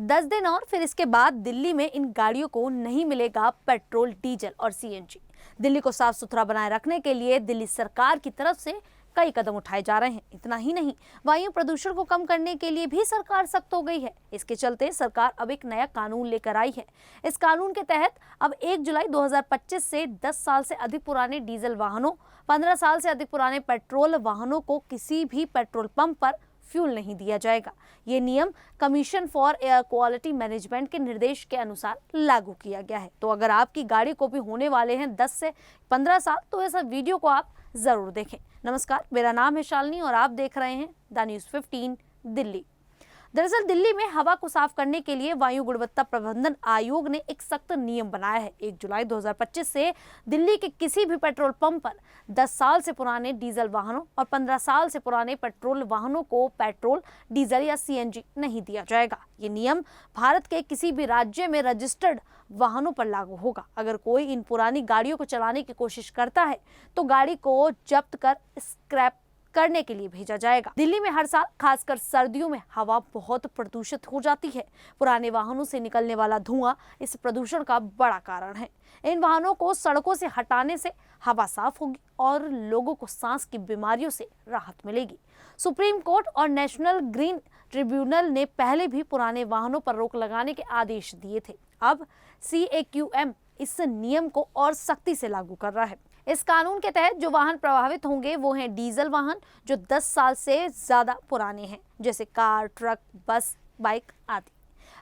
10 दिन और फिर इसके बाद दिल्ली में इन गाड़ियों को नहीं मिलेगा पेट्रोल, डीजल और सीएनजी। दिल्ली को साफ सुथरा बनाए रखने के लिए दिल्ली सरकार की तरफ से कई कदम उठाए जा रहे हैं। इतना ही नहीं, वायु प्रदूषण को कम करने के लिए भी सरकार सख्त हो गई है। इसके चलते सरकार अब एक नया कानून लेकर आई है। इस कानून के तहत अब 1 जुलाई 2025 से 10 साल से अधिक पुराने डीजल वाहनों, 15 साल से अधिक पुराने पेट्रोल वाहनों को किसी भी पेट्रोल पंप पर फ्यूल नहीं दिया जाएगा। ये नियम commission for air quality management के निर्देश के अनुसार लागू किया गया है। तो अगर आपकी गाड़ी को भी होने वाले हैं 10 से 15 साल, तो इस वीडियो को आप जरूर देखें। नमस्कार, मेरा नाम है शालिनी और आप देख रहे हैं द न्यूज़ 15 दिल्ली। दरअसल दिल्ली में हवा को साफ करने के लिए वायु गुणवत्ता प्रबंधन आयोग ने एक सख्त नियम बनाया है। 1 जुलाई 2025 से दिल्ली के किसी भी पेट्रोल पंप पर 10 साल से पुराने डीजल वाहनों और 15 साल से पुराने पेट्रोल वाहनों को पेट्रोल, डीजल या सीएनजी नहीं दिया जाएगा। ये नियम भारत के किसी भी राज्य में रजिस्टर्ड वाहनों पर लागू होगा। अगर कोई इन पुरानी गाड़ियों को चलाने की कोशिश करता है तो गाड़ी को जब्त कर स्क्रैप करने के लिए भेजा जाएगा। दिल्ली में हर साल खासकर सर्दियों में हवा बहुत प्रदूषित हो जाती है। पुराने वाहनों से निकलने वाला धुआं इस प्रदूषण का बड़ा कारण है। इन वाहनों को सड़कों से हटाने से हवा साफ होगी और लोगों को सांस की बीमारियों से राहत मिलेगी। सुप्रीम कोर्ट और नेशनल ग्रीन ट्रिब्यूनल ने पहले भी पुराने वाहनों पर रोक लगाने के आदेश दिए थे। अब CAQM इस नियम को और सख्ती से लागू कर रहा है। इस कानून के तहत जो वाहन प्रभावित होंगे वो हैं डीजल वाहन जो 10 साल से ज्यादा पुराने हैं, जैसे कार, ट्रक, बस, बाइक आदि।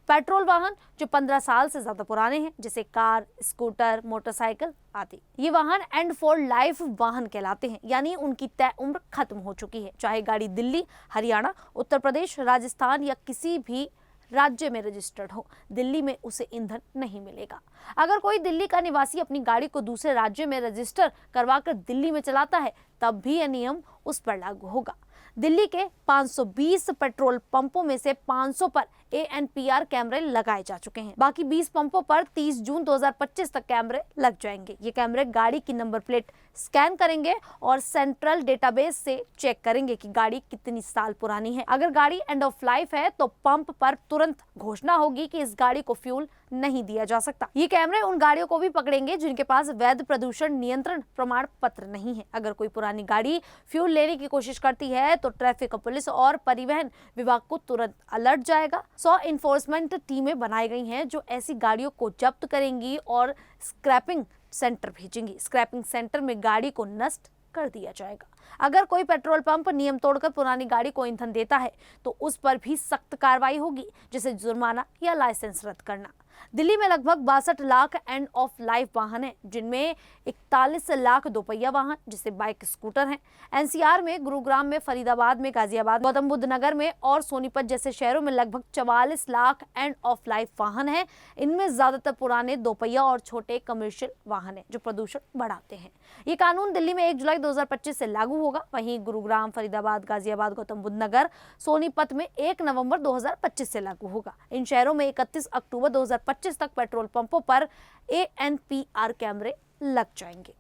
पेट्रोल वाहन जो 15 साल से ज्यादा पुराने हैं, जैसे कार, स्कूटर, मोटरसाइकिल आदि। ये वाहन एंड फॉर लाइफ वाहन कहलाते हैं, यानी उनकी तय उम्र खत्म हो चुकी है। चाहे गाड़ी दिल्ली, हरियाणा, उत्तर प्रदेश, राजस्थान या किसी भी राज्य में रजिस्टर्ड हो, दिल्ली में उसे ईंधन नहीं मिलेगा। अगर कोई दिल्ली का निवासी अपनी गाड़ी को दूसरे राज्य में रजिस्टर करवाकर दिल्ली में चलाता है, तब भी यह नियम उस पर लागू होगा। दिल्ली के 520 पेट्रोल पंपों में से 500 पर ANPR कैमरे लगाए जा चुके हैं। बाकी 20 पंपों पर 30 जून 2025 तक कैमरे लग जाएंगे। ये कैमरे गाड़ी की नंबर प्लेट स्कैन करेंगे और सेंट्रल डेटाबेस से चेक करेंगे कि गाड़ी कितनी साल पुरानी है। अगर गाड़ी एंड ऑफ लाइफ है तो पंप पर तुरंत घोषणा होगी कि इस गाड़ी को फ्यूल नहीं दिया जा सकता। ये कैमरे उन गाड़ियों को भी पकड़ेंगे जिनके पास वैध प्रदूषण नियंत्रण प्रमाण पत्र नहीं है। अगर कोई पुरानी गाड़ी फ्यूल लेने की कोशिश करती है तो ट्रैफिक पुलिस और परिवहन विभाग को तुरंत अलर्ट जाएगा। 100 इन्फोर्समेंट टीमें बनाई गई हैं जो ऐसी गाड़ियों को जब्त करेंगी और स्क्रैपिंग सेंटर भेजेंगी। स्क्रैपिंग सेंटर में गाड़ी को नष्ट कर दिया जाएगा। अगर कोई पेट्रोल पंप नियम तोड़कर पुरानी गाड़ी को ईंधन देता है तो उस पर भी सख्त कार्रवाई होगी, जैसे जुर्माना या लाइसेंस रद्द करना। दिल्ली में लगभग 62 लाख एंड ऑफ लाइफ वाहन हैं, जिनमें 41 लाख दोपहिया वाहन जैसे बाइक, स्कूटर हैं। NCR में, गुरुग्राम में, फरीदाबाद में, गाजियाबाद, गौतम बुद्ध नगर में और सोनीपत जैसे शहरों में लगभग 44 लाख एंड ऑफ लाइफ वाहन हैं। इनमें ज्यादातर पुराने दोपहिया और छोटे कमर्शियल वाहन हैं जो प्रदूषण बढ़ाते हैं। ये कानून दिल्ली में 1 जुलाई 2025 से लागू होगा। वहीं गुरुग्राम, फरीदाबाद, गाजियाबाद, गौतम बुद्ध नगर, सोनीपत में 1 नवंबर 2025 से लागू होगा। इन शहरों में 31 अक्टूबर 2025 तक पेट्रोल पंपों पर ANPR कैमरे लग जाएंगे।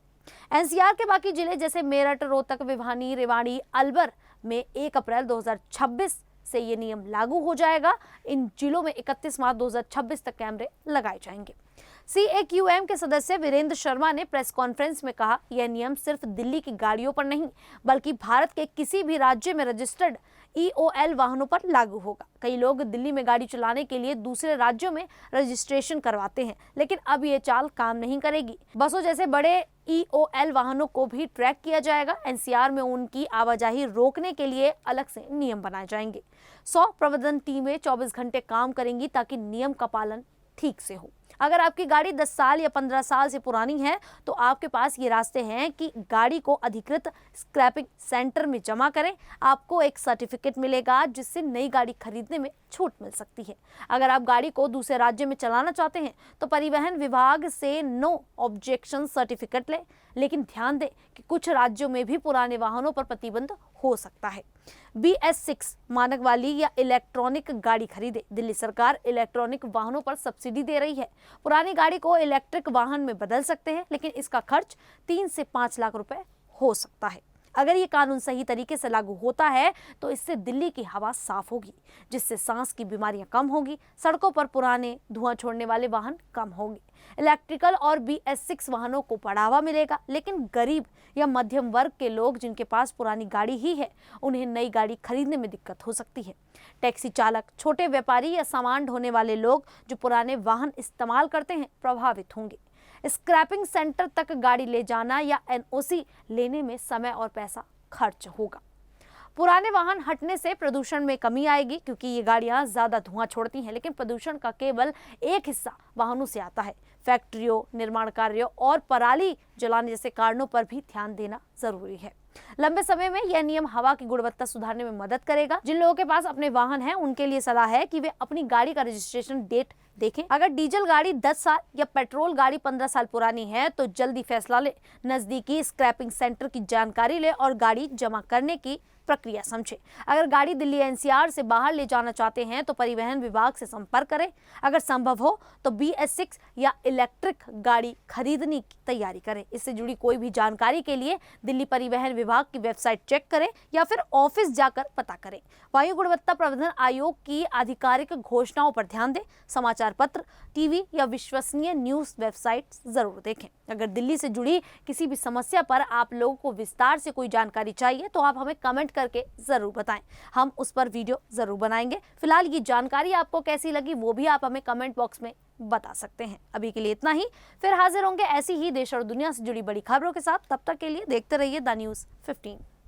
NCR के बाकी जिले जैसे मेरठ, रोहतक, भिवानी, रेवाड़ी, अलवर में 1 अप्रैल 2026 से ये नियम लागू हो जाएगा। इन जिलों में 31 मार्च 2026 तक कैमरे लगाए जाएंगे। CAQM के सदस्य वीरेंद्र शर्मा ने प्रेस कॉन्फ्रेंस में कहा, यह नियम सिर्फ दिल्ली की गाड़ियों पर नहीं बल्कि भारत के किसी भी राज्य में रजिस्टर्ड EOL वाहनों पर लागू होगा। कई लोग दिल्ली में गाड़ी चलाने के लिए दूसरे राज्यों में रजिस्ट्रेशन करवाते हैं, लेकिन अब ये चाल काम नहीं करेगी। बसों जैसे बड़े EOL वाहनों को भी ट्रैक किया जाएगा। NCR में उनकी आवाजाही रोकने के लिए अलग से नियम बनाए जाएंगे। 100 प्रबंधन टीमें 24 घंटे काम करेंगी ताकि नियम का पालन ठीक से हो। अगर आपकी गाड़ी 10 साल या 15 साल से पुरानी है तो आपके पास ये रास्ते हैं कि गाड़ी को अधिकृत स्क्रैपिंग सेंटर में जमा करें। आपको एक सर्टिफिकेट मिलेगा जिससे नई गाड़ी खरीदने में छूट मिल सकती है। अगर आप गाड़ी को दूसरे राज्य में चलाना चाहते हैं तो परिवहन विभाग से नो ऑब्जेक्शन सर्टिफिकेट लें, लेकिन ध्यान दें कि कुछ राज्यों में भी पुराने वाहनों पर प्रतिबंध हो सकता है। BS6 मानक वाली या इलेक्ट्रॉनिक गाड़ी खरीदे। दिल्ली सरकार इलेक्ट्रॉनिक वाहनों पर सब्सिडी दे रही है। पुरानी गाड़ी को इलेक्ट्रिक वाहन में बदल सकते हैं, लेकिन इसका खर्च 3 से 5 लाख रुपए हो सकता है। अगर ये कानून सही तरीके से लागू होता है तो इससे दिल्ली की हवा साफ होगी, जिससे सांस की बीमारियां कम होगी, सड़कों पर पुराने धुआं छोड़ने वाले वाहन कम होंगे, इलेक्ट्रिकल और BS6 वाहनों को बढ़ावा मिलेगा। लेकिन गरीब या मध्यम वर्ग के लोग जिनके पास पुरानी गाड़ी ही है, उन्हें नई गाड़ी खरीदने में दिक्कत हो सकती है। टैक्सी चालक, छोटे व्यापारी या सामान ढोने वाले लोग जो पुराने वाहन इस्तेमाल करते हैं प्रभावित होंगे। स्क्रैपिंग सेंटर तक गाड़ी ले जाना या NOC लेने में समय और पैसा खर्च होगा। पुराने वाहन हटने से प्रदूषण में कमी आएगी, क्योंकि ये गाड़ियां ज्यादा धुआं छोड़ती हैं, लेकिन प्रदूषण का केवल एक हिस्सा वाहनों से आता है। फैक्ट्रियों, निर्माण कार्यों और पराली जलाने जैसे कारणों पर भी ध्यान देना जरूरी है। लंबे समय में यह नियम हवा की गुणवत्ता सुधारने में मदद करेगा। जिन लोगों के पास अपने वाहन हैं, उनके लिए सलाह है कि वे अपनी गाड़ी का रजिस्ट्रेशन डेट देखें। अगर डीजल गाड़ी 10 साल या पेट्रोल गाड़ी 15 साल पुरानी है तो जल्दी फैसला ले, नजदीकी स्क्रैपिंग सेंटर की जानकारी ले और गाड़ी जमा करने की प्रक्रिया समझे। अगर गाड़ी दिल्ली NCR से बाहर ले जाना चाहते हैं तो परिवहन विभाग से संपर्क करें। अगर संभव हो तो BS6 या इलेक्ट्रिक गाड़ी खरीदने की तैयारी करें। इससे जुड़ी कोई भी जानकारी के लिए दिल्ली परिवहन विभाग की वेबसाइट चेक करें या फिर ऑफिस जाकर पता करें। वायु गुणवत्ता प्रबंधन आयोग की आधिकारिक घोषणाओं पर ध्यान दें। समाचार पत्र, TV या विश्वसनीय न्यूज वेबसाइट जरूर देखें। अगर दिल्ली से जुड़ी किसी भी समस्या पर आप लोगों को विस्तार से कोई जानकारी चाहिए तो आप हमें कमेंट करके जरूर बताएं, हम उस पर वीडियो जरूर बनाएंगे। फिलहाल ये जानकारी आपको कैसी लगी वो भी आप हमें कमेंट बॉक्स में बता सकते हैं। अभी के लिए इतना ही, फिर हाजिर होंगे ऐसी ही देश और दुनिया से जुड़ी बड़ी खबरों के साथ। तब तक के लिए देखते रहिए द न्यूज़ 15।